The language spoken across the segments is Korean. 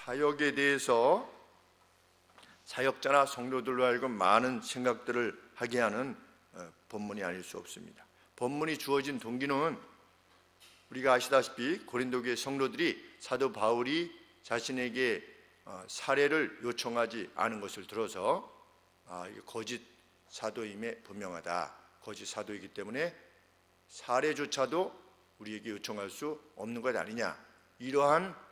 사역에 대해서 사역자나 성도들로 하여금 많은 생각들을 하게 하는 본문이 아닐 수 없습니다. 본문이 주어진 동기는 우리가 아시다시피 고린도교회 성도들이 사도 바울이 자신에게 사례를 요청하지 않은 것을 들어서 이게 거짓 사도임에 분명하다. 거짓 사도이기 때문에 사례조차도 우리에게 요청할 수 없는 것 아니냐, 이러한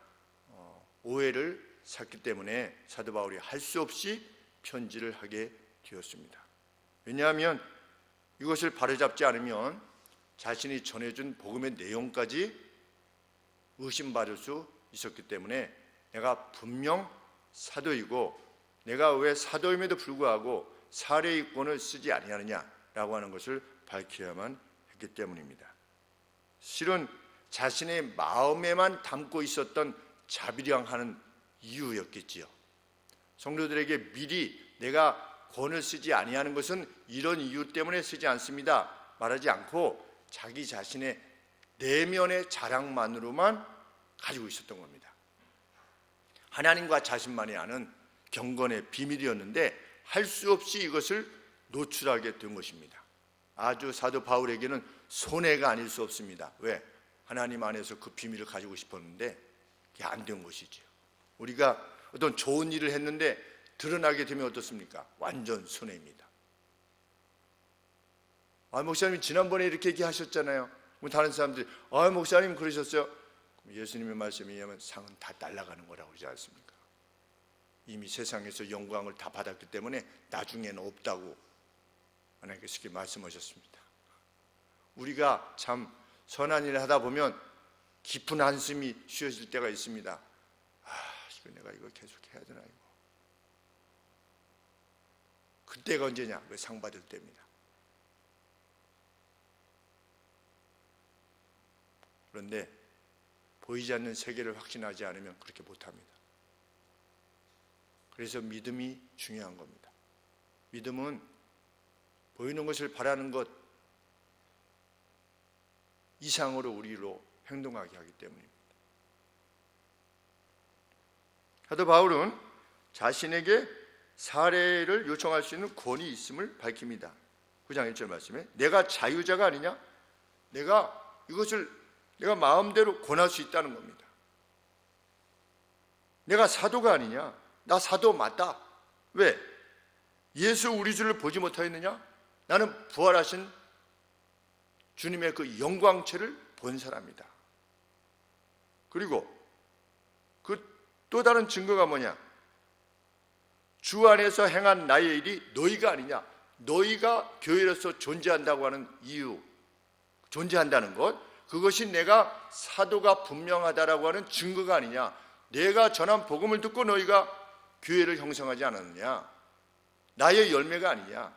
오해를 샀기 때문에 사도 바울이 할 수 없이 편지를 하게 되었습니다. 왜냐하면 이것을 바로잡지 않으면 자신이 전해준 복음의 내용까지 의심받을 수 있었기 때문에 내가 분명 사도이고 내가 왜 사도임에도 불구하고 사례의권을 쓰지 아니하느냐라고 하는 것을 밝혀야만 했기 때문입니다. 실은 자신의 마음에만 담고 있었던 자비량하는 이유였겠지요. 성도들에게 미리 내가 권을 쓰지 아니하는 것은 이런 이유 때문에 쓰지 않습니다 말하지 않고 자기 자신의 내면의 자랑만으로만 가지고 있었던 겁니다. 하나님과 자신만이 아는 경건의 비밀이었는데 할 수 없이 이것을 노출하게 된 것입니다. 아주 사도 바울에게는 손해가 아닐 수 없습니다. 왜? 하나님 안에서 그 비밀을 가지고 싶었는데 그게 안 된 것이지요. 우리가 어떤 좋은 일을 했는데 드러나게 되면 어떻습니까? 완전 손해입니다. 목사님이 지난번에 이렇게 얘기하셨잖아요. 다른 사람들이 목사님 그러셨어요. 예수님의 말씀에 의하면 상은 다 날아가는 거라고 그러지 않습니까? 이미 세상에서 영광을 다 받았기 때문에 나중에는 없다고 하나님께서 이렇게 말씀하셨습니다. 우리가 참 선한 일을 하다 보면 깊은 한숨이 쉬어질 때가 있습니다. 내가 이거 계속 해야 되나 이거. 그때가 언제냐? 그 상 받을 때입니다. 그런데 보이지 않는 세계를 확신하지 않으면 그렇게 못합니다. 그래서 믿음이 중요한 겁니다. 믿음은 보이는 것을 바라는 것 이상으로 우리로 행동하게 하기 때문입니다. 사도 바울은 자신에게 사례를 요청할 수 있는 권위 있음을 밝힙니다. 9장 1절 말씀에 내가 자유자가 아니냐? 이것을 내가 마음대로 권할 수 있다는 겁니다. 내가 사도가 아니냐? 나 사도 맞다. 왜? 예수 우리 주를 보지 못하였느냐? 나는 부활하신 주님의 그 영광체를 본 사람이다. 그리고 그 또 다른 증거가 뭐냐? 주 안에서 행한 나의 일이 너희가 아니냐? 너희가 교회로서 존재한다고 하는 이유, 존재한다는 것, 그것이 내가 사도가 분명하다라고 하는 증거가 아니냐? 내가 전한 복음을 듣고 너희가 교회를 형성하지 않았느냐? 나의 열매가 아니냐?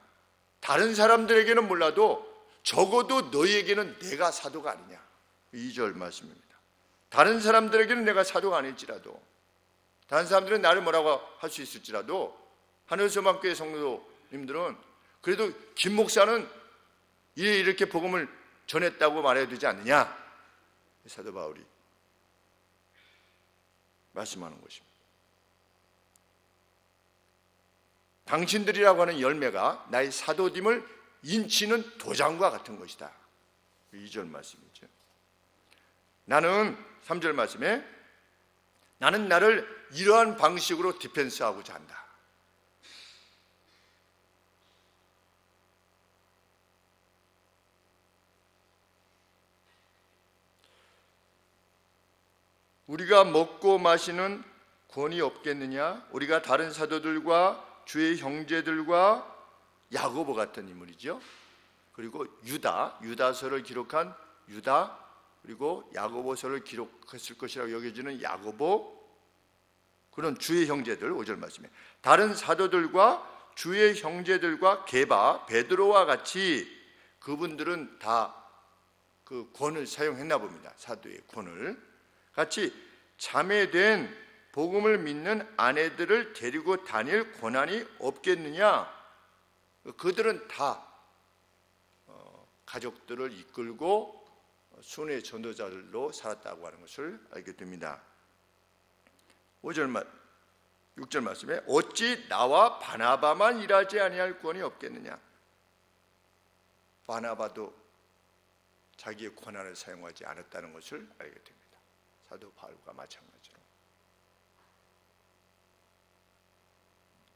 다른 사람들에게는 몰라도 적어도 너희에게는 내가 사도가 아니냐? 2절 말씀입니다. 다른 사람들에게는 내가 사도가 아닐지라도, 다른 사람들은 나를 뭐라고 할 수 있을지라도 하늘소망교회 성도님들은 그래도 김 목사는 이렇게 복음을 전했다고 말해야 되지 않느냐? 사도 바울이 말씀하는 것입니다. 당신들이라고 하는 열매가 나의 사도됨을 인치는 도장과 같은 것이다. 2절 말씀이죠. 나는 3절 말씀에 나는 나를 이러한 방식으로 디펜스하고자 한다. 우리가 먹고 마시는 권이 없겠느냐? 우리가 다른 사도들과 주의 형제들과 야고보 같은 인물이죠. 그리고 유다서를 기록한 유다, 그리고 야고보서를 기록했을 것이라고 여겨지는 야고보, 그런 주의 형제들, 5절 말씀에 다른 사도들과 주의 형제들과 게바, 베드로와 같이 그분들은 다 그 권을 사용했나 봅니다. 사도의 권을 같이 자매된 복음을 믿는 아내들을 데리고 다닐 권한이 없겠느냐? 그들은 다 가족들을 이끌고 순회 전도자들로 살았다고 하는 것을 알게 됩니다. 6절 말씀에 어찌 나와 바나바만 일하지 아니할 권이 없겠느냐. 바나바도 자기의 권한을 사용하지 않았다는 것을 알게 됩니다. 사도 바울과 마찬가지로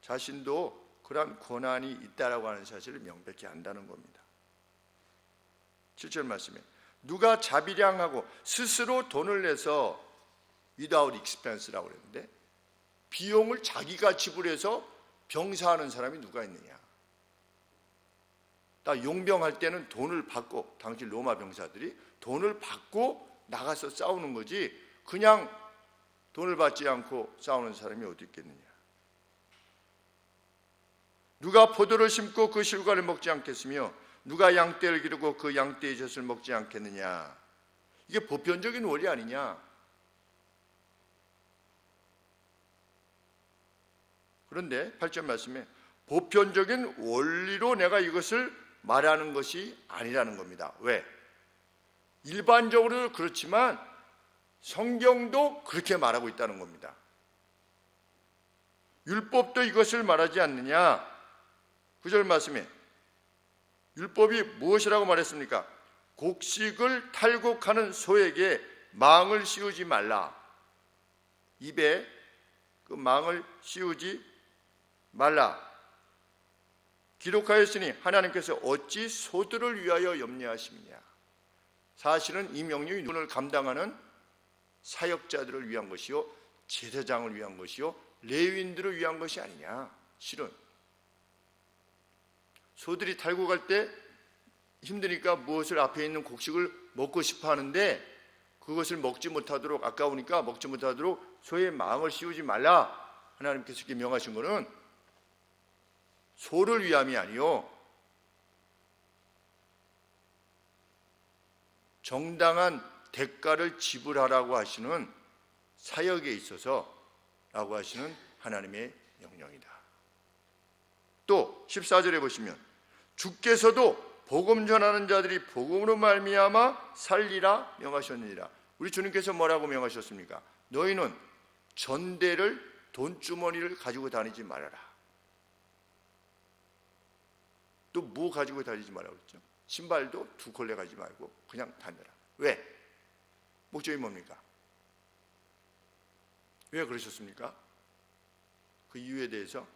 자신도 그러한 권한이 있다라고 하는 사실을 명백히 안다는 겁니다. 7절 말씀에 누가 자비량하고 스스로 돈을 내서 without expense라고 그랬는데 비용을 자기가 지불해서 병사하는 사람이 누가 있느냐. 나 용병할 때는 돈을 받고, 당시 로마 병사들이 돈을 받고 나가서 싸우는 거지 그냥 돈을 받지 않고 싸우는 사람이 어디 있겠느냐. 누가 포도를 심고 그 실과를 먹지 않겠으며 누가 양떼를 기르고 그 양떼의 젖을 먹지 않겠느냐. 이게 보편적인 원리 아니냐. 그런데 8절 말씀에 보편적인 원리로 내가 이것을 말하는 것이 아니라는 겁니다. 왜? 일반적으로 그렇지만 성경도 그렇게 말하고 있다는 겁니다. 율법도 이것을 말하지 않느냐. 9절 말씀에 율법이 무엇이라고 말했습니까? 곡식을 탈곡하는 소에게 망을 씌우지 말라. 입에 그 망을 씌우지 말라. 기록하였으니 하나님께서 어찌 소들을 위하여 염려하시느냐. 사실은 이 명령이 눈을 감당하는 사역자들을 위한 것이요 제사장을 위한 것이요 레위인들을 위한 것이 아니냐. 실은 소들이 탈곡할 때 힘드니까 무엇을 앞에 있는 곡식을 먹고 싶어 하는데 그것을 먹지 못하도록, 아까우니까 먹지 못하도록 소의 망을 씌우지 말라. 하나님께서 이렇게 명하신 것은 소를 위함이 아니요 정당한 대가를 지불하라고 하시는 사역에 있어서 라고 하시는 하나님의 명령이다. 또 14절에 보시면 주께서도 복음 전하는 자들이 복음으로 말미암아 살리라 명하셨느니라. 우리 주님께서 뭐라고 명하셨습니까? 너희는 전대를, 돈주머니를 가지고 다니지 말아라. 또 뭐 가지고 다니지 말라고 했죠? 신발도 2켤레 가지지 말고 그냥 다녀라. 왜? 목적이 뭡니까? 왜 그러셨습니까? 그 이유에 대해서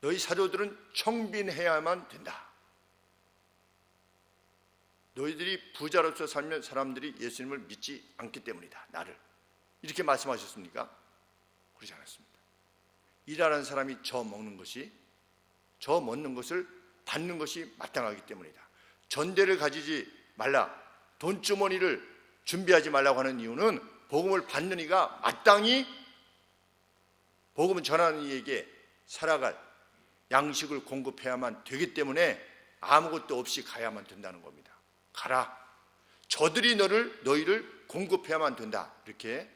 너희 사도들은 청빈해야만 된다. 너희들이 부자로서 살면 사람들이 예수님을 믿지 않기 때문이다. 나를. 이렇게 말씀하셨습니까? 그러지 않았습니다. 일하는 사람이 저 먹는 것을 받는 것이 마땅하기 때문이다. 전대를 가지지 말라, 돈주머니를 준비하지 말라고 하는 이유는 복음을 받는 이가 마땅히 복음을 전하는 이에게 살아갈 양식을 공급해야만 되기 때문에 아무것도 없이 가야만 된다는 겁니다. 가라. 저들이 너희를 공급해야만 된다. 이렇게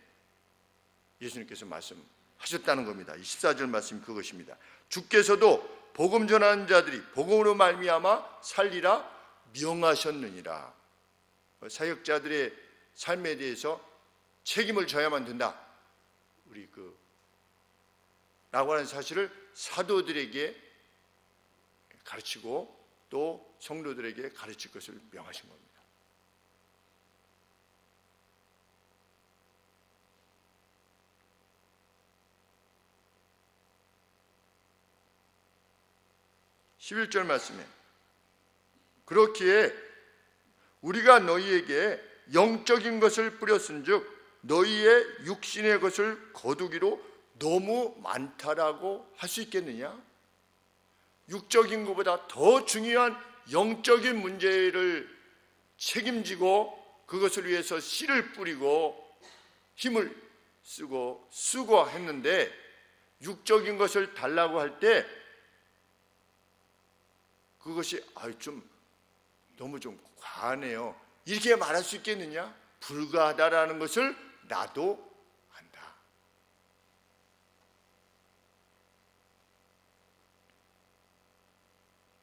예수님께서 말씀하셨다는 겁니다. 14절 말씀이 그것입니다. 주께서도 복음 전하는 자들이 복음으로 말미암아 살리라 명하셨느니라. 사역자들의 삶에 대해서 책임을 져야만 된다. 라고 하는 사실을 사도들에게 가르치고 또 성도들에게 가르칠 것을 명하신 겁니다. (11절) 말씀에 그렇기에 우리가 너희에게 영적인 것을 뿌렸은즉 너희의 육신의 것을 거두기로 너무 많다라고 할 수 있겠느냐? 육적인 것보다 더 중요한 영적인 문제를 책임지고 그것을 위해서 씨를 뿌리고 힘을 쓰고 수고했는데 육적인 것을 달라고 할 때 그것이 너무 과하네요. 이렇게 말할 수 있겠느냐? 불가하다라는 것을 나도 안다.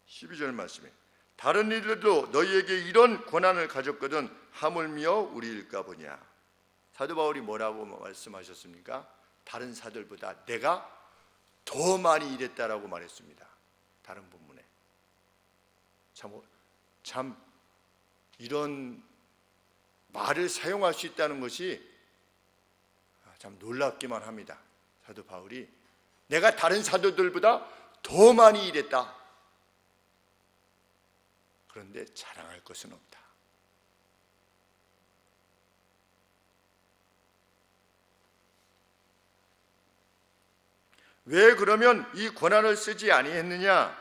(12절) 말씀에 다른 이들도 너희에게 이런 권한을 가졌거든 하물며 우리일까 보냐. 사도 바울이 뭐라고 말씀하셨습니까? 다른 사들보다 내가 더 많이 일했다라고 말했습니다. 다른 본문에. 참 이런 말을 사용할 수 있다는 것이 참 놀랍기만 합니다. 사도 바울이 내가 다른 사도들보다 더 많이 일했다. 그런데 자랑할 것은 없다. 왜 그러면 이 권한을 쓰지 아니했느냐?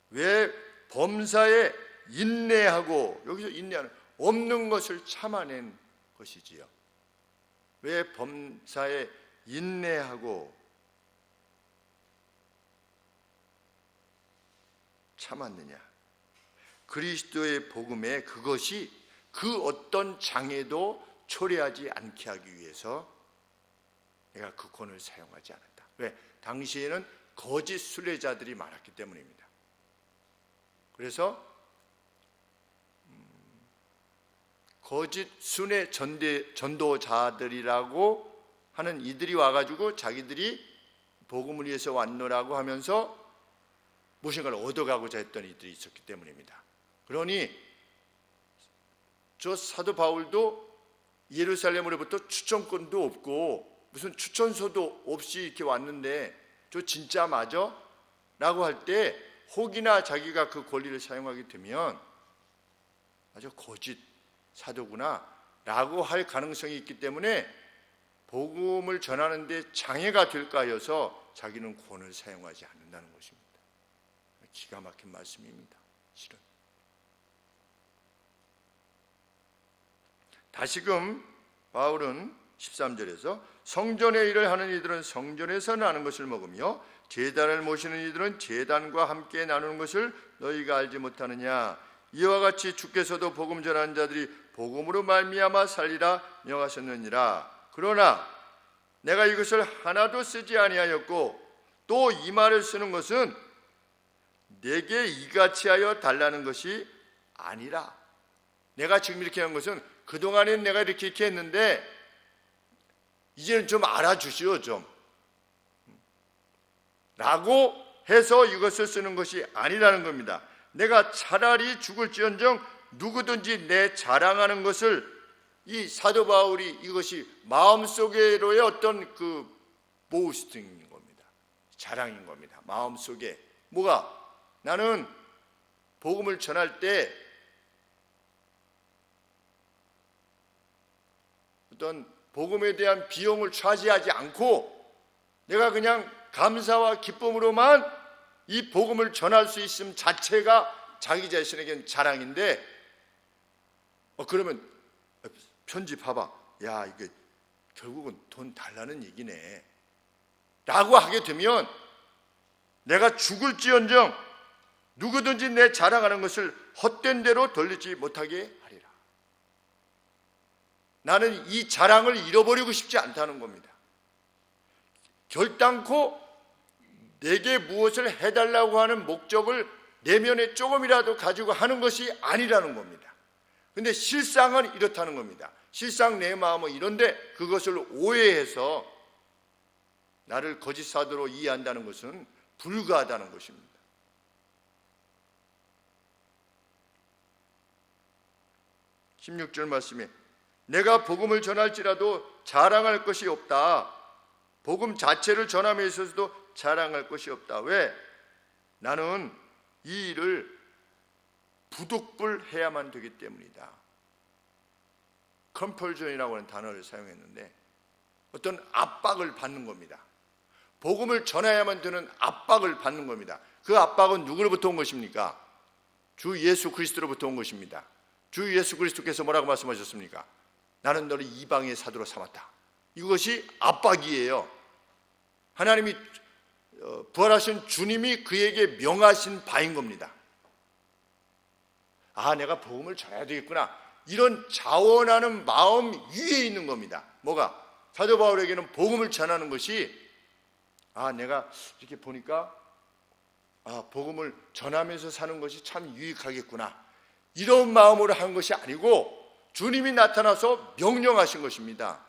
왜 범사에 인내하고, 여기서 인내하는 없는 것을 참아낸 것이지요. 왜 범사에 인내하고 참았느냐? 그리스도의 복음에 그것이 그 어떤 장애도 초래하지 않게 하기 위해서 내가 그 권을 사용하지 않았다. 왜? 당시에는 거짓 순례자들이 많았기 때문입니다. 그래서 거짓 순회 전도자들이라고 하는 이들이 와가지고 자기들이 복음을 위해서 왔노라고 하면서 무엇인가를 얻어가고자 했던 이들이 있었기 때문입니다. 그러니 저 사도 바울도 예루살렘으로부터 추천권도 없고 무슨 추천서도 없이 이렇게 왔는데 저 진짜 맞아? 라고 할 때 혹이나 자기가 그 권리를 사용하게 되면 아주 거짓 사도구나 라고 할 가능성이 있기 때문에 복음을 전하는 데 장애가 될까 하여서 자기는 권을 사용하지 않는다는 것입니다. 기가 막힌 말씀입니다. 실은. 다시금 바울은 13절에서 성전의 일을 하는 이들은 성전에서 나는 것을 먹으며 제단을 모시는 이들은 제단과 함께 나누는 것을 너희가 알지 못하느냐? 이와 같이 주께서도 복음 전하는 자들이 복음으로 말미암아 살리라 명하셨느니라. 그러나 내가 이것을 하나도 쓰지 아니하였고 또 이 말을 쓰는 것은 내게 이같이 하여 달라는 것이 아니라. 내가 지금 이렇게 한 것은 그동안엔 내가 이렇게 했는데 이제는 좀 알아주시오 좀 라고 해서 이것을 쓰는 것이 아니라는 겁니다. 내가 차라리 죽을지언정 누구든지 내 자랑하는 것을, 이 사도 바울이 이것이 마음속에로의 어떤 그 보스팅인 겁니다. 자랑인 겁니다. 마음속에 뭐가? 나는 복음을 전할 때 어떤 복음에 대한 비용을 차지하지 않고 내가 그냥 감사와 기쁨으로만 이 복음을 전할 수 있음 자체가 자기 자신에겐 자랑인데 그러면 편집해봐. 야, 이게 결국은 돈 달라는 얘기네 라고 하게 되면 내가 죽을지언정 누구든지 내 자랑하는 것을 헛된 대로 돌리지 못하게 하리라. 나는 이 자랑을 잃어버리고 싶지 않다는 겁니다. 결단코 내게 무엇을 해달라고 하는 목적을 내면에 조금이라도 가지고 하는 것이 아니라는 겁니다. 근데 실상은 이렇다는 겁니다. 실상 내 마음은 이런데 그것을 오해해서 나를 거짓 사도로 이해한다는 것은 불가하다는 것입니다. (16절) 16절 말씀에 내가 복음을 전할지라도 자랑할 것이 없다. 복음 자체를 전함에 있어서도 자랑할 것이 없다. 왜? 나는 이 일을 부득불해야만 되기 때문이다. 컴펄전이라고 하는 단어를 사용했는데 어떤 압박을 받는 겁니다. 복음을 전해야만 되는 압박을 받는 겁니다. 그 압박은 누구로부터 온 것입니까? 주 예수 그리스도로부터 온 것입니다. 주 예수 그리스도께서 뭐라고 말씀하셨습니까? 나는 너를 이방의 사도로 삼았다. 이것이 압박이에요. 하나님이 부활하신 주님이 그에게 명하신 바인 겁니다. 아, 내가 복음을 전해야 되겠구나. 이런 자원하는 마음 위에 있는 겁니다. 뭐가? 사도 바울에게는 복음을 전하는 것이 내가 이렇게 보니까 복음을 전하면서 사는 것이 참 유익하겠구나. 이런 마음으로 한 것이 아니고 주님이 나타나서 명령하신 것입니다.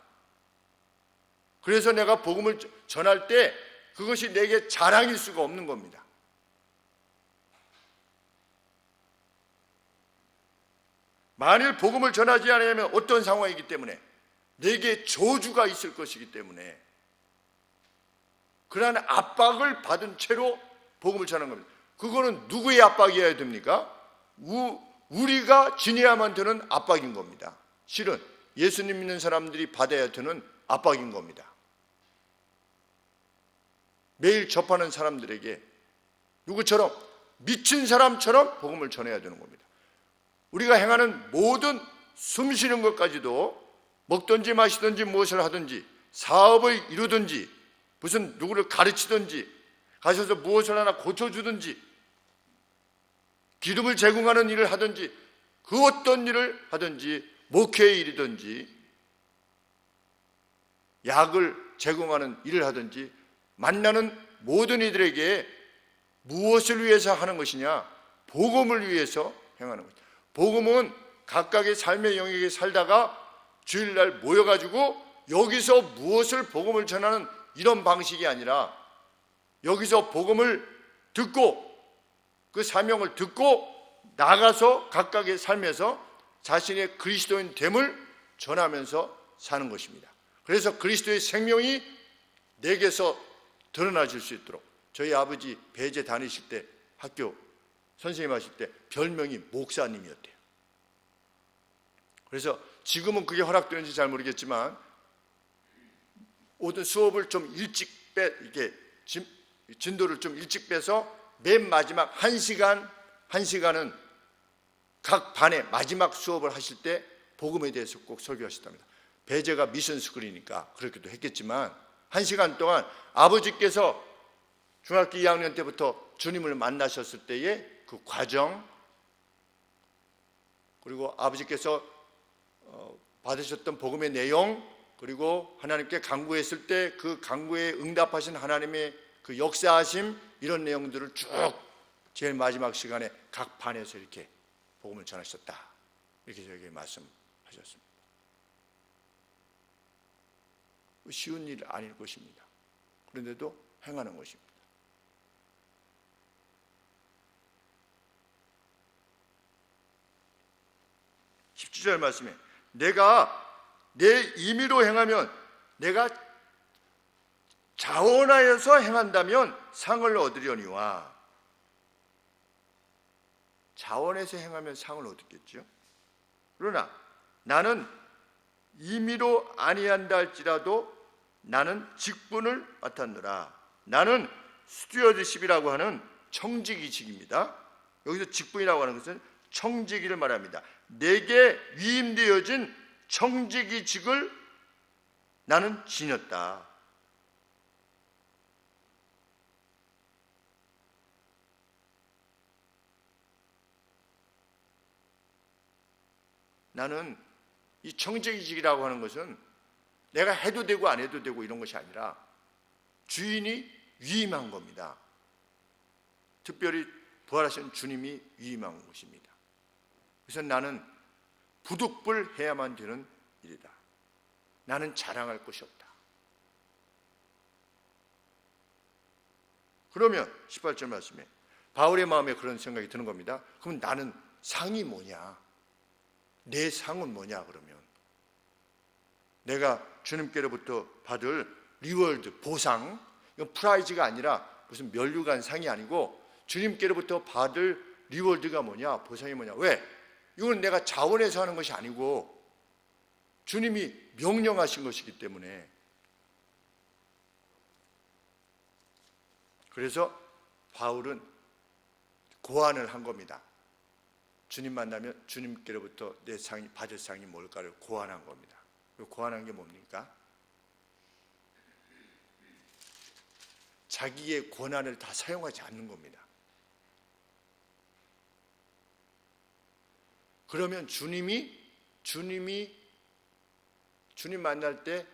그래서 내가 복음을 전할 때 그것이 내게 자랑일 수가 없는 겁니다. 만일 복음을 전하지 않으면 어떤 상황이기 때문에 내게 저주가 있을 것이기 때문에 그러한 압박을 받은 채로 복음을 전하는 겁니다. 그거는 누구의 압박이어야 됩니까? 우리가 지녀야만 되는 압박인 겁니다. 실은 예수님 믿는 사람들이 받아야 되는 압박인 겁니다. 매일 접하는 사람들에게 누구처럼 미친 사람처럼 복음을 전해야 되는 겁니다. 우리가 행하는 모든 숨쉬는 것까지도 먹든지 마시든지 무엇을 하든지 사업을 이루든지 무슨 누구를 가르치든지 가셔서 무엇을 하나 고쳐주든지 기름을 제공하는 일을 하든지 그 어떤 일을 하든지 목회의 일이든지 약을 제공하는 일을 하든지 만나는 모든 이들에게 무엇을 위해서 하는 것이냐? 복음을 위해서 행하는 것이다. 복음은 각각의 삶의 영역에 살다가 주일날 모여가지고 여기서 무엇을 복음을 전하는 이런 방식이 아니라 여기서 복음을 듣고 그 사명을 듣고 나가서 각각의 삶에서 자신의 그리스도인 됨을 전하면서 사는 것입니다. 그래서 그리스도의 생명이 내게서 드러나질 수 있도록 저희 아버지 배제 다니실 때 학교 선생님 하실 때 별명이 목사님이었대요. 그래서 지금은 그게 허락되는지 잘 모르겠지만 모든 수업을 좀 일찍 이렇게 진도를 좀 일찍 빼서 맨 마지막 1시간은 각 반의 마지막 수업을 하실 때 복음에 대해서 꼭 설교하셨답니다. 배제가 미션 스쿨이니까 그렇게도 했겠지만 1시간 동안 아버지께서 중학교 2학년 때부터 주님을 만나셨을 때의 그 과정, 그리고 아버지께서 받으셨던 복음의 내용, 그리고 하나님께 간구했을 때 그 간구에 응답하신 하나님의 그 역사하심, 이런 내용들을 쭉 제일 마지막 시간에 각 반에서 이렇게 복음을 전하셨다, 이렇게 저에게 말씀하셨습니다. 쉬운 일 아닐 것입니다. 그런데도 행하는 것입니다. (17절) 말씀에 내가 내 임의로 행하면, 내가 자원하여서 행한다면 상을 얻으려니와. 자원해서 행하면 상을 얻겠죠. 그러나 나는 임의로 아니한다 할지라도 나는 직분을 맡았노라. 나는 스튜어드십이라고 하는 청지기직입니다. 여기서 직분이라고 하는 것은 청지기를 말합니다. 내게 위임되어진 청지기직을 나는 지녔다. 나는 이 청지기직이라고 하는 것은 내가 해도 되고 안 해도 되고 이런 것이 아니라 주인이 위임한 겁니다. 특별히 부활하신 주님이 위임한 것입니다. 그래서 나는 부득불해야만 되는 일이다. 나는 자랑할 것이 없다. 그러면 18절 말씀에 바울의 마음에 그런 생각이 드는 겁니다. 그럼 나는 상이 뭐냐? 내 상은 뭐냐? 그러면 내가 주님께로부터 받을 리월드, 보상, 이건 프라이즈가 아니라 무슨 면류관 상이 아니고 주님께로부터 받을 리월드가 뭐냐? 보상이 뭐냐? 왜? 이건 내가 자원해서 하는 것이 아니고 주님이 명령하신 것이기 때문에. 그래서 바울은 고안을 한 겁니다. 주님 만나면 주님께로부터 내 상이, 받을 상이 뭘까를 고안한 겁니다. 고안한 게 뭡니까? 자기의 권한을 다 사용하지 않는 겁니다. 그러면 주님 만날 때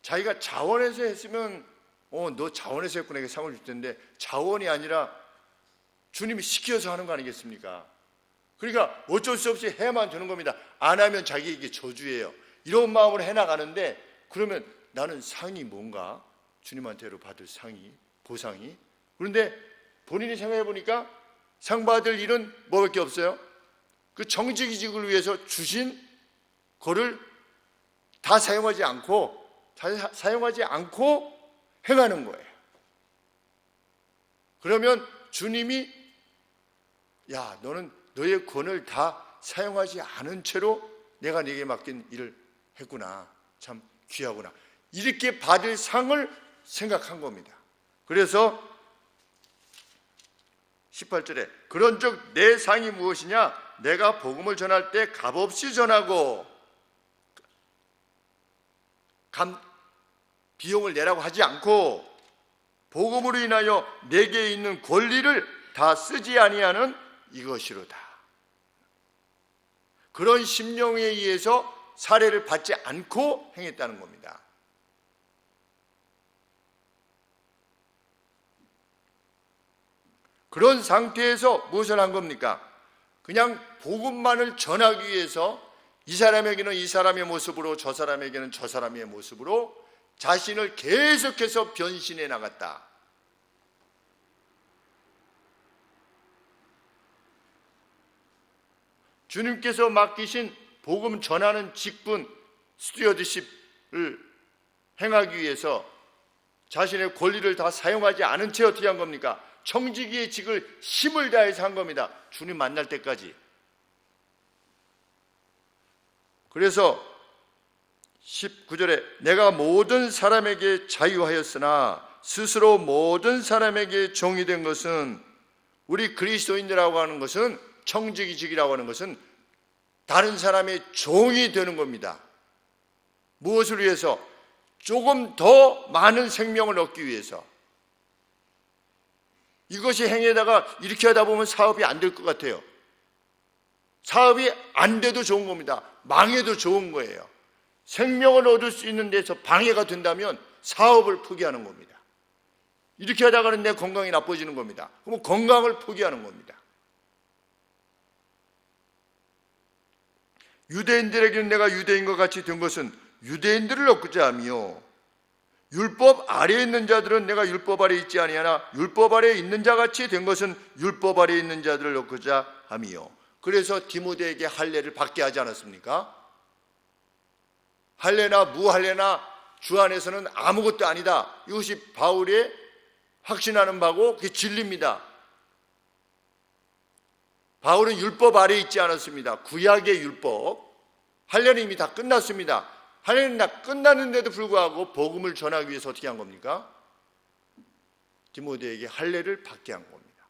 자기가 자원해서 했으면 너 자원해서 했구나 이렇게 상을 줄 텐데 자원이 아니라 주님이 시켜서 하는 거 아니겠습니까? 그러니까 어쩔 수 없이 해야만 되는 겁니다. 안 하면 자기에게 저주예요. 이런 마음으로 해나가는데, 그러면 나는 상이 뭔가? 주님한테로 받을 상이, 보상이. 그런데 본인이 생각해 보니까 상 받을 일은 뭐밖에 없어요? 그 정직이직을 위해서 주신 거를 다 사용하지 않고 행하는 거예요. 그러면 주님이, 야, 너는 너의 권을 다 사용하지 않은 채로 내가 네게 맡긴 일을 했구나. 참 귀하구나. 이렇게 받을 상을 생각한 겁니다. 그래서 18절에 그런즉 내 상이 무엇이냐? 내가 복음을 전할 때 값없이 전하고, 비용을 내라고 하지 않고 복음으로 인하여 내게 있는 권리를 다 쓰지 아니하는 이것이로다. 그런 심령에 의해서 사례를 받지 않고 행했다는 겁니다. 그런 상태에서 무엇을 한 겁니까? 그냥 복음만을 전하기 위해서 이 사람에게는 이 사람의 모습으로, 저 사람에게는 저 사람의 모습으로 자신을 계속해서 변신해 나갔다. 주님께서 맡기신 복음 전하는 직분, 스튜어드십을 행하기 위해서 자신의 권리를 다 사용하지 않은 채 어떻게 한 겁니까? 청지기의 직을 힘을 다해서 한 겁니다. 주님 만날 때까지. 그래서 19절에 내가 모든 사람에게 자유하였으나 스스로 모든 사람에게 종이 된 것은, 우리 그리스도인이라고 하는 것은, 청지기직이라고 하는 것은 다른 사람의 종이 되는 겁니다. 무엇을 위해서? 조금 더 많은 생명을 얻기 위해서. 이것이 행에다가 이렇게 하다 보면 사업이 안 될 것 같아요. 사업이 안 돼도 좋은 겁니다. 망해도 좋은 거예요. 생명을 얻을 수 있는 데서 방해가 된다면 사업을 포기하는 겁니다. 이렇게 하다가는 내 건강이 나빠지는 겁니다. 그럼 건강을 포기하는 겁니다. 유대인들에게는 내가 유대인과 같이 된 것은 유대인들을 얻고자 하며, 율법 아래에 있는 자들은 내가 율법 아래에 있지 아니하나 율법 아래에 있는 자 같이 된 것은 율법 아래에 있는 자들을 얻고자 하며. 그래서 디모데에게 할례를 받게 하지 않았습니까? 할례나 무할례나 주 안에서는 아무것도 아니다. 이것이 바울의 확신하는 바고 그게 진리입니다. 바울은 율법 아래에 있지 않았습니다. 구약의 율법. 할례는 이미 다 끝났습니다. 할례는 다 끝났는데도 불구하고 복음을 전하기 위해서 어떻게 한 겁니까? 디모데에게 할례를 받게 한 겁니다.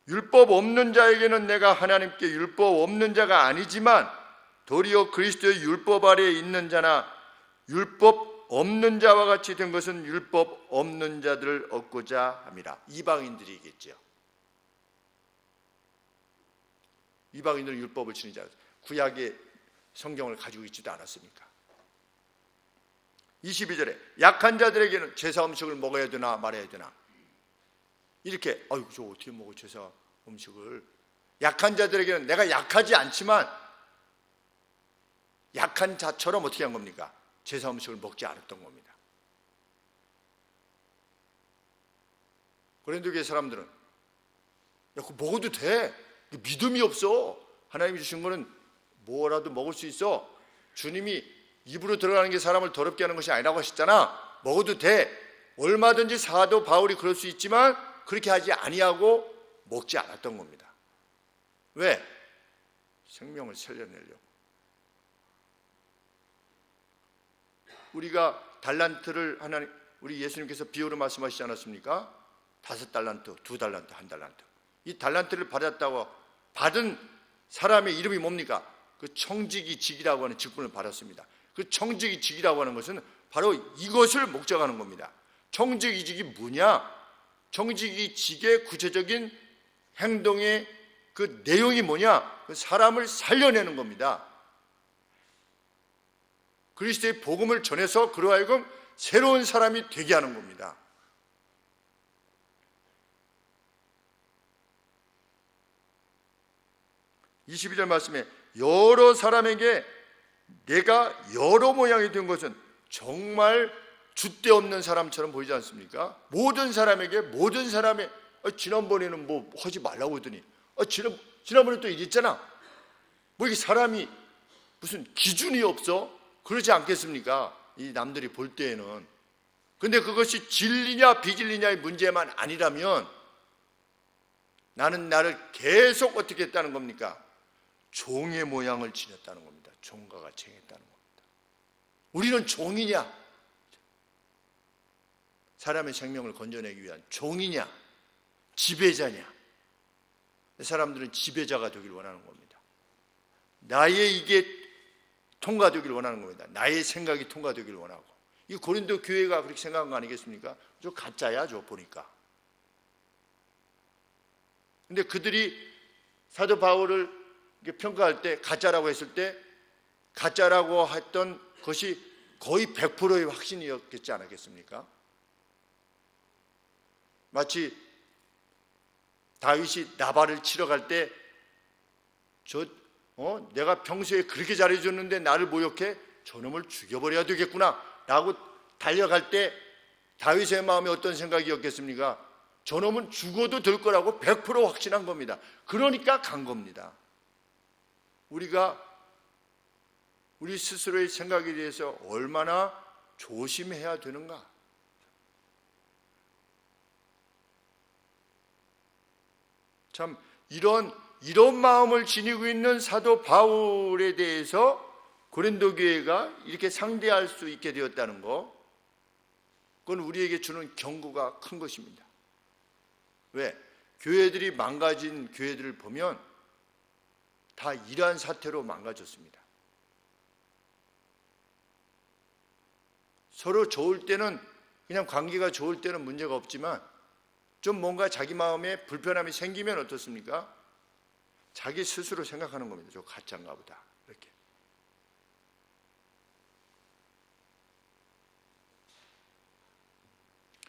율법 없는 자에게는 내가 하나님께 율법 없는 자가 아니지만 도리어 그리스도의 율법 아래에 있는 자나 율법 없는 자와 같이 된 것은 율법 없는 자들을 얻고자 함이라. 이방인들이겠죠. 이방인들은 율법을 지닌 자, 구약의 성경을 가지고 있지도 않았습니까? 22절에 약한 자들에게는 제사 음식을 먹어야 되나 말아야 되나, 이렇게 아이고 저 어떻게 먹어 제사 음식을. 약한 자들에게는 내가 약하지 않지만 약한 자처럼 어떻게 한 겁니까? 제사 음식을 먹지 않았던 겁니다. 고린도 교회 사람들은 야 그거 먹어도 돼, 믿음이 없어, 하나님이 주신 거는 뭐라도 먹을 수 있어, 주님이 입으로 들어가는 게 사람을 더럽게 하는 것이 아니라고 하셨잖아, 먹어도 돼, 얼마든지 사도 바울이 그럴 수 있지만 그렇게 하지 아니하고 먹지 않았던 겁니다. 왜? 생명을 살려내려고. 우리가 달란트를 하나님, 우리 예수님께서 비유로 말씀하시지 않았습니까? 5달란트, 2달란트, 1달란트. 이 달란트를 받은 사람의 이름이 뭡니까? 그 청지기직이라고 하는 직분을 받았습니다. 그 청지기직이라고 하는 것은 바로 이것을 목적하는 겁니다. 청지기직이 뭐냐? 청지기직의 구체적인 행동의 그 내용이 뭐냐? 그 사람을 살려내는 겁니다. 그리스도의 복음을 전해서 그로 하여금 새로운 사람이 되게 하는 겁니다. 22절 말씀에 여러 사람에게 내가 여러 모양이 된 것은 정말 줏대 없는 사람처럼 보이지 않습니까? 모든 사람에게 모든 사람의 지난번에는 뭐 하지 말라고 하더니 지난번에 또 이랬잖아. 뭐 이게 사람이 무슨 기준이 없어? 그러지 않겠습니까? 이 남들이 볼 때에는. 근데 그것이 진리냐 비진리냐의 문제만 아니라면 나는 나를 계속 어떻게 했다는 겁니까? 종의 모양을 지녔다는 겁니다. 종과 같이 행했다는 겁니다. 우리는 종이냐? 사람의 생명을 건져내기 위한 종이냐? 지배자냐? 사람들은 지배자가 되길 원하는 겁니다. 나의 이게 통과되길 원하는 겁니다. 나의 생각이 통과되길 원하고. 이 고린도 교회가 그렇게 생각한 거 아니겠습니까? 저 가짜야, 저 보니까. 근데 그들이 사도 바울을 평가할 때 가짜라고 했을 때 가짜라고 했던 것이 거의 100%의 확신이었겠지 않았겠습니까? 마치 다윗이 나발을 치러 갈 때 내가 평소에 그렇게 잘해줬는데 나를 모욕해? 저놈을 죽여버려야 되겠구나 라고 달려갈 때 다윗의 마음에 어떤 생각이었겠습니까? 저놈은 죽어도 될 거라고 100% 확신한 겁니다. 그러니까 간 겁니다. 우리가 우리 스스로의 생각에 대해서 얼마나 조심해야 되는가? 참 이런 마음을 지니고 있는 사도 바울에 대해서 고린도 교회가 이렇게 상대할 수 있게 되었다는 거, 그건 우리에게 주는 경고가 큰 것입니다. 왜? 교회들이 망가진 교회들을 보면 다 이러한 사태로 망가졌습니다. 서로 좋을 때는 그냥 관계가 좋을 때는 문제가 없지만 좀 뭔가 자기 마음에 불편함이 생기면 어떻습니까? 자기 스스로 생각하는 겁니다. 저 가짜인가 보다. 이렇게.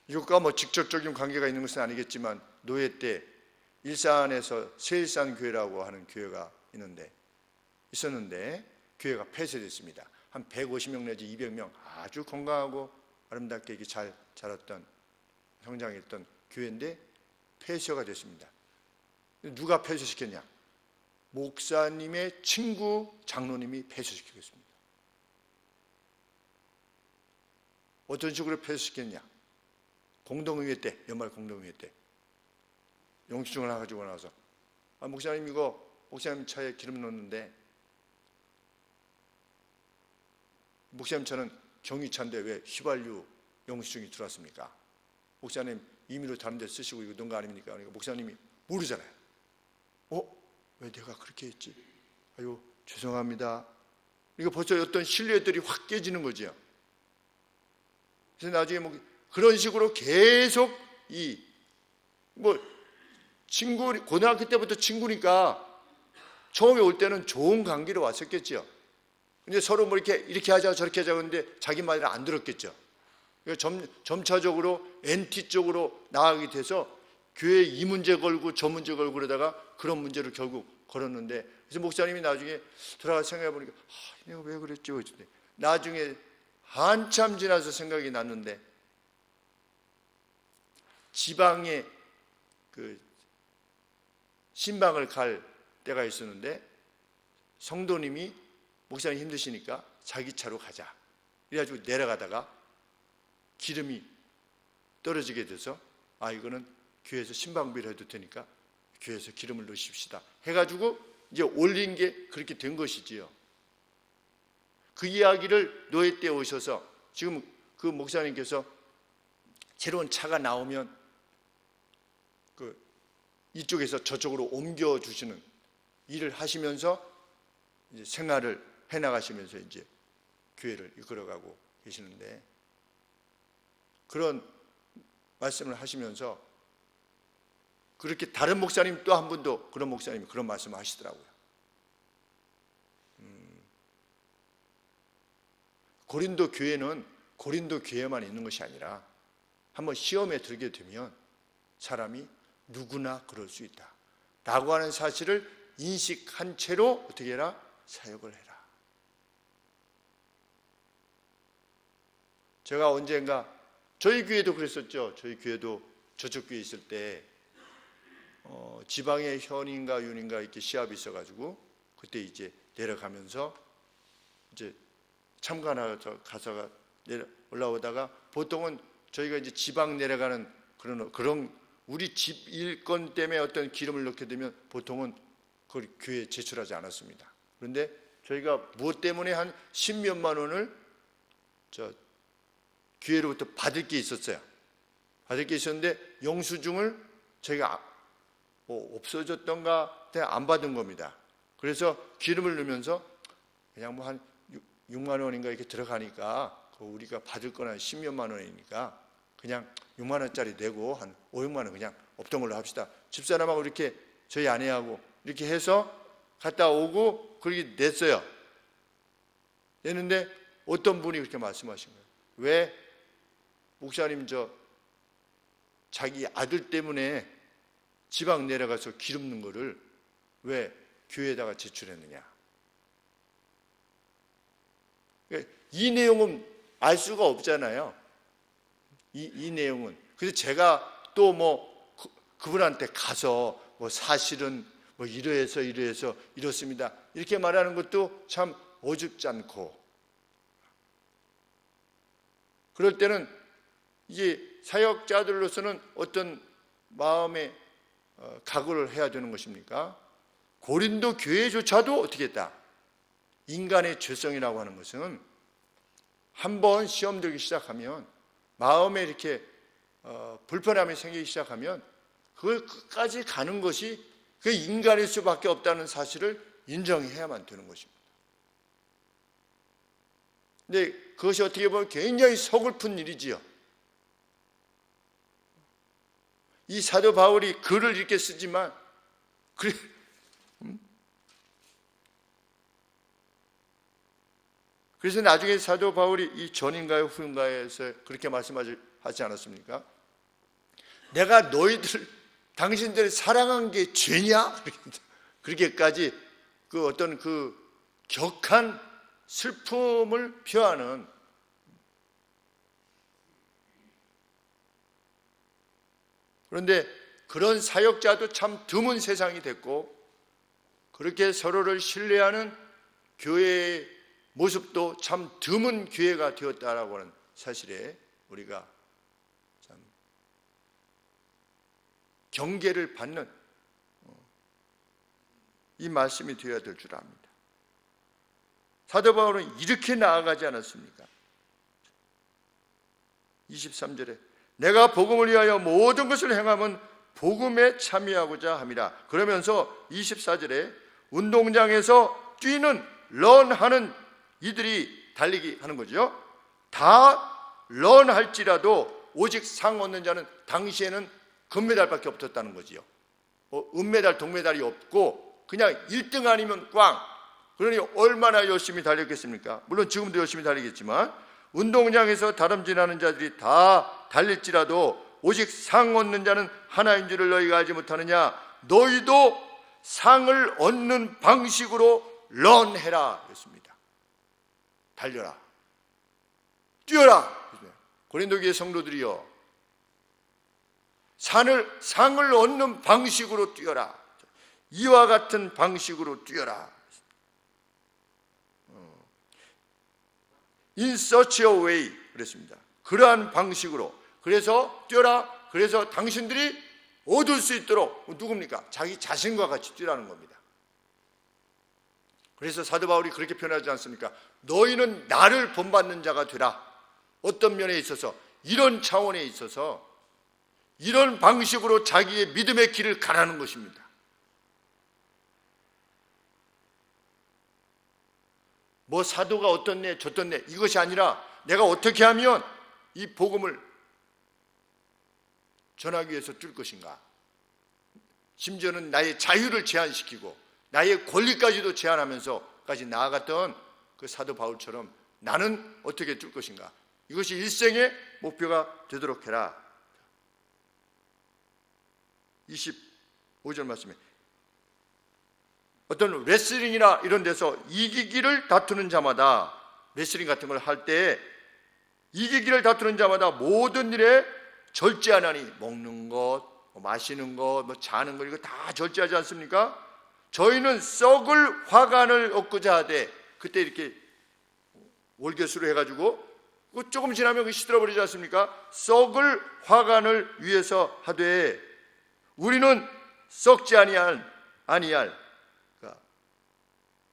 이것과 뭐 직접적인 관계가 있는 것은 아니겠지만 노예 때 일산에서 새일산 교회라고 하는 교회가 있었는데 교회가 폐쇄됐습니다. 한 150명 내지 200명 아주 건강하고 아름답게 이렇게 잘 자랐던 성장했던 교회인데 폐쇄가 됐습니다. 누가 폐쇄시켰냐? 목사님의 친구 장로님이 폐쇄시켰습니다. 어떤 식으로 폐쇄시켰냐? 공동의회 때, 연말 공동의회 때 영수증을 하나 가지고 나와서 목사님 이거 목사님 차에 기름 넣었는데 목사님 차는 경유차인데 왜 휘발유 영수증이 들어왔습니까? 목사님 임의로 다른 데 쓰시고 이거 넣은 거 아닙니까? 그러니까 목사님이 모르잖아요. 왜 내가 그렇게 했지? 아유 죄송합니다. 이거 벌써 어떤 신뢰들이 확 깨지는 거죠. 그래서 나중에 뭐 그런 식으로 계속 친구, 고등학교 때부터 친구니까 처음에 올 때는 좋은 관계로 왔었겠죠. 근데 서로 뭐 이렇게 하자 저렇게 하자 그러는데 자기 말을 안 들었겠죠. 점차적으로 NT 쪽으로 나가게 돼서 교회에 이 문제 걸고 저 문제 걸고 그러다가 그런 문제를 결국 걸었는데, 그래서 목사님이 나중에 들어가서 생각해 보니까 내가 왜 그랬지? 나중에 한참 지나서 생각이 났는데 지방에 그 신방을 갈 때가 있었는데 성도님이 목사님 힘드시니까 자기 차로 가자 그래가지고 내려가다가 기름이 떨어지게 돼서 이거는 교회에서 신방비를 해도 되니까 교회에서 기름을 넣으십시다 해가지고 이제 올린 게 그렇게 된 것이지요. 그 이야기를 노예 때 오셔서 지금 그 목사님께서 새로운 차가 나오면 이쪽에서 저쪽으로 옮겨주시는 일을 하시면서 이제 생활을 해나가시면서 이제 교회를 이끌어가고 계시는데, 그런 말씀을 하시면서 그렇게 다른 목사님 또 한 분도 그런 목사님이 그런 말씀을 하시더라고요. 고린도 교회는 고린도 교회만 있는 것이 아니라 한번 시험에 들게 되면 사람이 누구나 그럴 수 있다 라고 하는 사실을 인식한 채로 어떻게 해라? 사역을 해라. 제가 언젠가 저희 교회도 그랬었죠. 저희 교회도 저쪽 교회 있을 때 지방에 현인가 윤인가 이렇게 시합이 있어가지고 그때 이제 내려가면서 이제 참관하러 가서가 올라오다가 보통은 저희가 이제 지방 내려가는 그런 우리 집 일건 때문에 어떤 기름을 넣게 되면 보통은 그걸 교회에 제출하지 않았습니다. 그런데 저희가 무엇 때문에 한 10몇만 원을 교회로부터 받을 게 있었어요. 받을 게 있었는데 영수증을 저희가 없어졌던가 안 받은 겁니다. 그래서 기름을 넣으면서 그냥 뭐 한 6만 원인가 이렇게 들어가니까 우리가 받을 거는 10몇만 원이니까 그냥 6만 원짜리 내고 한 5, 6만 원 그냥 없던 걸로 합시다. 집사람하고 이렇게 저희 아내하고 이렇게 해서 갔다 오고 그렇게 냈어요. 냈는데 어떤 분이 그렇게 말씀하신 거예요. 왜 목사님 자기 아들 때문에 지방 내려가서 기름 넣는 거를 왜 교회에다가 제출했느냐. 이 내용은 알 수가 없잖아요. 이 내용은. 그래서 제가 또 그분한테 가서 사실은 이러해서 이렇습니다. 이렇게 말하는 것도 참 어줍지 않고. 그럴 때는 이게 사역자들로서는 어떤 마음의 각오를 해야 되는 것입니까? 고린도 교회조차도 어떻게 했다? 인간의 죄성이라고 하는 것은 한번 시험 들기 시작하면 마음에 이렇게 불편함이 생기기 시작하면 그걸 끝까지 가는 것이 그 인간일 수밖에 없다는 사실을 인정해야만 되는 것입니다. 근데 그것이 어떻게 보면 굉장히 서글픈 일이지요. 이 사도 바울이 글을 이렇게 쓰지만 그래서 나중에 사도 바울이 이 전인가요 후인가에서 그렇게 말씀하지 않았습니까? 내가 당신들을 사랑한 게 죄냐? 그렇게까지 어떤 격한 슬픔을 표하는. 그런데 그런 사역자도 참 드문 세상이 됐고 그렇게 서로를 신뢰하는 교회의 모습도 참 드문 교회가 되었다라고 하는 사실에 우리가 참 경계를 받는 이 말씀이 되어야 될 줄 압니다. 사도 바울은 이렇게 나아가지 않았습니까? 23절에 내가 복음을 위하여 모든 것을 행함은 복음에 참여하고자 함이라. 그러면서 24절에 운동장에서 뛰는 런하는 이들이 달리기 하는 거죠. 다 런할지라도 오직 상 얻는 자는 당시에는 금메달밖에 없었다는 거지요. 은메달, 동메달이 없고 그냥 1등 아니면 꽝. 그러니 얼마나 열심히 달렸겠습니까? 물론 지금도 열심히 달리겠지만 운동장에서 다름질하는 자들이 다 달릴지라도 오직 상 얻는 자는 하나인 줄을 너희가 알지 못하느냐. 너희도 상을 얻는 방식으로 런해라 그랬습니다. 달려라, 뛰어라. 고린도 교회 성도들이여, 상을 얻는 방식으로 뛰어라. 이와 같은 방식으로 뛰어라. In such a way 그랬습니다. 그러한 방식으로. 그래서 뛰어라. 그래서 당신들이 얻을 수 있도록 누굽니까? 자기 자신과 같이 뛰라는 겁니다. 그래서 사도 바울이 그렇게 표현하지 않습니까? 너희는 나를 본받는 자가 되라. 어떤 면에 있어서, 이런 차원에 있어서 이런 방식으로 자기의 믿음의 길을 가라는 것입니다. 사도가 어떻네 저떻네 이것이 아니라 내가 어떻게 하면 이 복음을 전하기 위해서 뛸 것인가. 심지어는 나의 자유를 제한시키고 나의 권리까지도 제한하면서까지 나아갔던 그 사도 바울처럼 나는 어떻게 뛸 것인가. 이것이 일생의 목표가 되도록 해라. 25절 말씀에 어떤 레슬링이나 이런 데서 이기기를 다투는 자마다, 레슬링 같은 걸 할 때 이기기를 다투는 자마다 모든 일에 절제하나니, 먹는 것, 마시는 것, 자는 것, 이거 다 절제하지 않습니까? 저희는 썩을 화관을 얻고자 하되, 그때 이렇게 월계수로 해가지고 조금 지나면 시들어버리지 않습니까? 썩을 화관을 위해서 하되 우리는 썩지 아니할 그러니까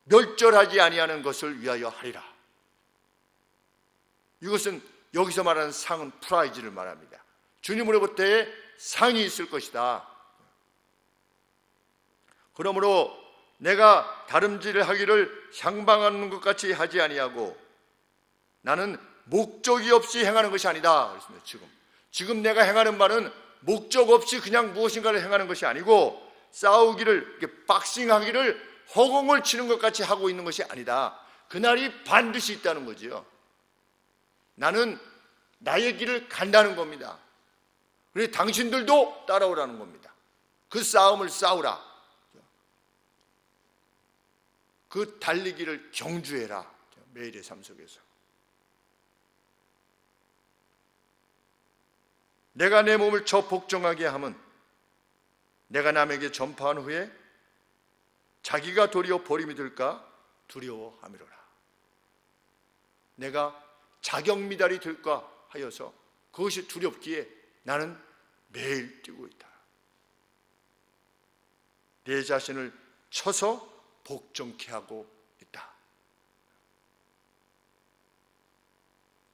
멸절하지 아니하는 것을 위하여 하리라. 이것은 여기서 말하는 상은 프라이즈를 말합니다. 주님으로부터의 상이 있을 것이다. 그러므로 내가 다름질을 하기를 향방하는 것 같이 하지 아니하고 나는 목적이 없이 행하는 것이 아니다. 그렇습니다. 지금 내가 행하는 말은 목적 없이 그냥 무엇인가를 행하는 것이 아니고, 싸우기를, 이렇게 박싱하기를 허공을 치는 것 같이 하고 있는 것이 아니다. 그날이 반드시 있다는 거지요. 나는 나의 길을 간다는 겁니다. 그래서 당신들도 따라오라는 겁니다. 그 싸움을 싸우라. 그 달리기를 경주해라. 매일의 삶 속에서. 내가 내 몸을 저 복종하게 함은 내가 남에게 전파한 후에 자기가 도리어 버림이 될까 두려워함이로라. 내가 자격미달이 될까 하여서 그것이 두렵기에 나는 매일 뛰고 있다. 내 자신을 쳐서 복종케 하고 있다.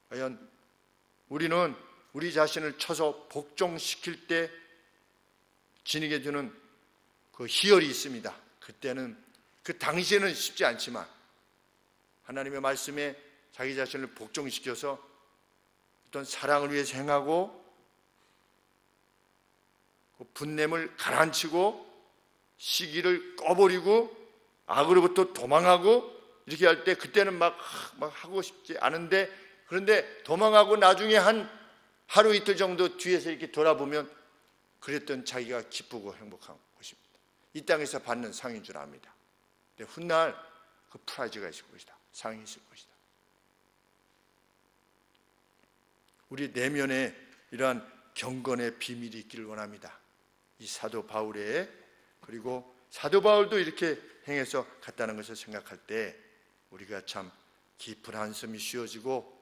과연 우리는 우리 자신을 쳐서 복종시킬 때 지니게 되는 그 희열이 있습니다. 그때는, 그 당시에는 쉽지 않지만 하나님의 말씀에 자기 자신을 복종시켜서 어떤 사랑을 위해서 행하고 그 분냄을 가라앉히고 시기를 꺼버리고 악으로부터 도망하고 이렇게 할 때, 그때는 막 하고 싶지 않은데, 그런데 도망하고 나중에 한 하루 이틀 정도 뒤에서 이렇게 돌아보면 그랬던 자기가 기쁘고 행복한 것입니다. 이 땅에서 받는 상인 줄 압니다. 근데 훗날 그 프라이즈가 있을 것이다. 상이 있을 것이다. 우리 내면에 이러한 경건의 비밀이 있기를 원합니다. 이 사도 바울의, 그리고 사도 바울도 이렇게 행해서 갔다는 것을 생각할 때 우리가 참 깊은 한숨이 쉬어지고,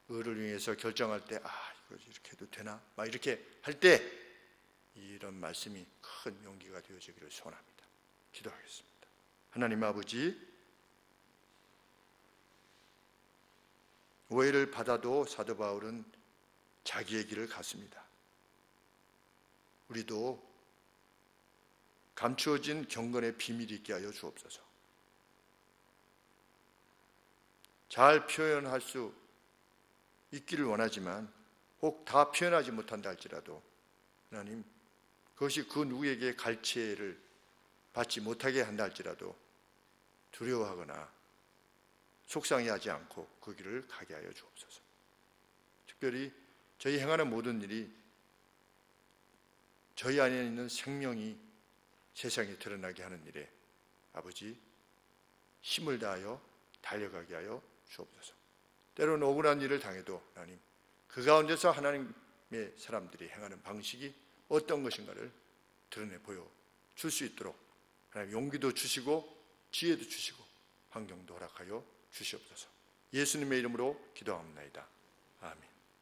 의를 위해서 결정할 때 이거 이렇게 해도 되나? 막 이렇게 할 때 이런 말씀이 큰 용기가 되어지기를 소원합니다. 기도하겠습니다. 하나님 아버지, 오해를 받아도 사도 바울은 자기의 길을 갔습니다. 우리도 감추어진 경건의 비밀이 있게 하여 주옵소서. 잘 표현할 수 있기를 원하지만 혹 다 표현하지 못한다 할지라도 하나님, 그것이 그 누구에게 갈채를 받지 못하게 한다 할지라도 두려워하거나 속상해하지 않고 그 길을 가게 하여 주옵소서. 특별히 저희 행하는 모든 일이 저희 안에 있는 생명이 세상에 드러나게 하는 일에 아버지 힘을 다하여 달려가게 하여 주옵소서. 때로는 억울한 일을 당해도 하나님, 그 가운데서 하나님의 사람들이 행하는 방식이 어떤 것인가를 드러내 보여줄 수 있도록 하나님 용기도 주시고 지혜도 주시고 환경도 허락하여 주시옵소서. 예수님의 이름으로 기도합니다. 아멘.